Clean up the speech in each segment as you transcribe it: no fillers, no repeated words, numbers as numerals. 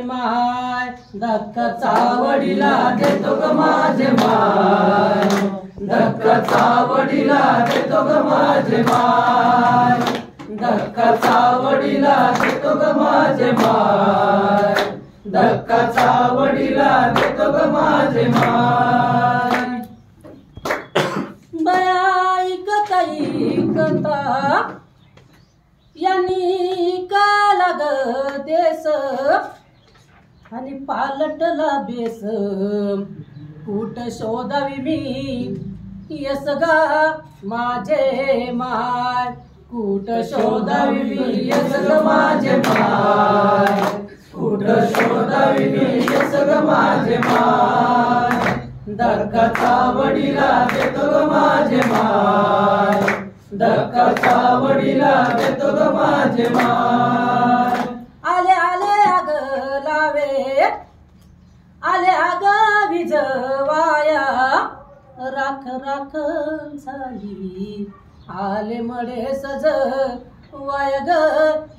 माय धक्का चावडीला देतो ग माझे माय, धक्का चावडीला देतो ग माझे माय, धक्का चावडीला देतो ग माझे माय, धक्का चावडीला देतो ग माझे माय. बया ऐकता ऐकता यांनी का लाग देस आणि पालटला बेस, कुठ शोधावी मी यस गा माझे माय, कुठ शोधावी मी यस ग माझे माय, कुठ शोधावी मी यस ग माझे माय, धक्का चावडीला देतो ग माझे माय, धक्का चावडीला देतो ग माझे माय. आले आले आग लावे, आले आग विजवाया, राख राख झाली आले मडे सज वाय ग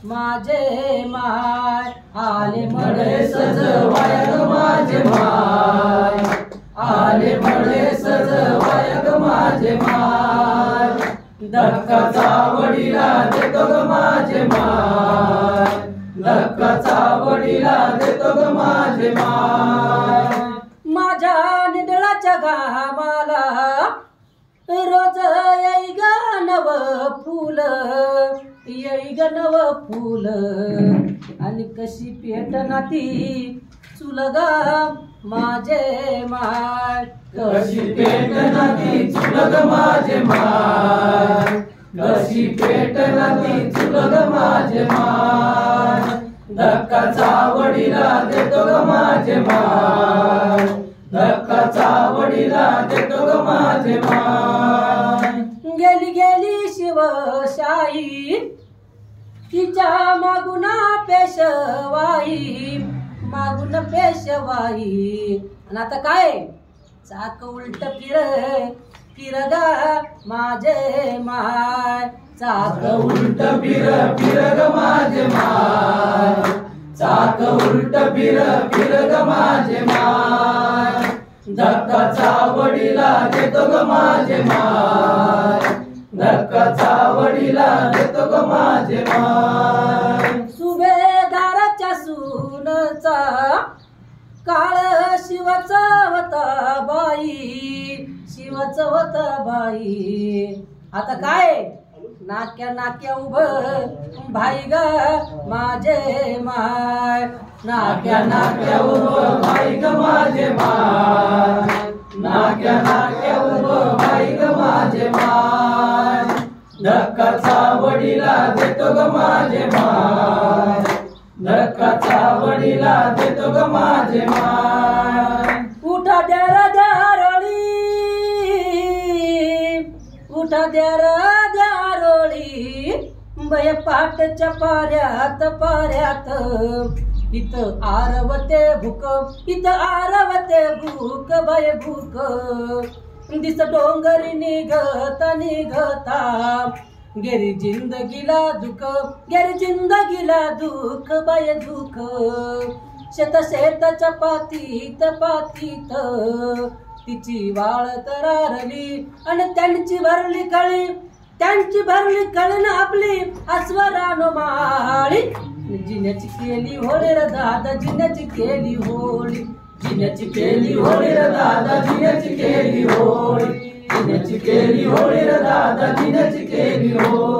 माझे माय, आले मडे सज वाय ग माझे माय, आले मडे सज वाय ग माझे माय, धक्का चावडीला देतो ग माझे माय, धक्का चावडीला देतो ग माझे माय. माझ्या निदळाच्या घामाला रोज येई ग नव फुल, येई ग नव फुल, आणि कशी पेटना ती चुल ग माझे माय, कशी पेटना ती चुल ग माझे माय, कशी पेटना ती चुल ग माझे माय, धक्का चावडीला देतो ग माझे माय, धक्का चावडीला देतो ग माझे माय. गेली गेली शिवशाही तिच्या मागुना पेशवाई, मागून पेशवाई, आणि आता काय चाक उलट फिर फिर ग माझे माय, चाक उलट फिर फिर ग माझे माय, चाक उलट फिर फिर ग माझे माय, धक्का चावडीला देतो ग माझे माय, धक्का चावडीला देतो ग माझे माय. सुभेदाराच्या सूनचा काळ शिवाचा होता बाई, शिवाचा होता बाई, आता काय नाक्या नाक्या उभ भाई ग माझे माय, नाक्या नाक्या उभ भाई ग माझे माय, नाक्या नाक्या उभ भाई ग माझे माय, धक्का चावडीला देतो ग माझे माय, धक्का चावडीला देतो ग माझे माय. उठा द्या द्यारोळी, उठा द्या रोळी, बय पाटच्या पाऱ्यात पाऱ्यात, इथं आरवते भूक, इथं आरवते भूक बय भूक, दिस डोंगरी निघता निघता, गेरी जिंदगीला दुख, गेरी जिंदगीला दुख बय दुख, शेत शेताच्या पातीत पातीत तिची वाळ तरारली, आणि त्यांची भरली कळी, त्यांची भरली कळण आपली अस्वरानो माळी, जिन्याची केली होळी र दादा, जिन्याची केली होळी, जिन्याची केली होळी र दादा, जिन्याची केली होळी, जिन्याची केली होळी र दादा, जिन्याची केली होळी.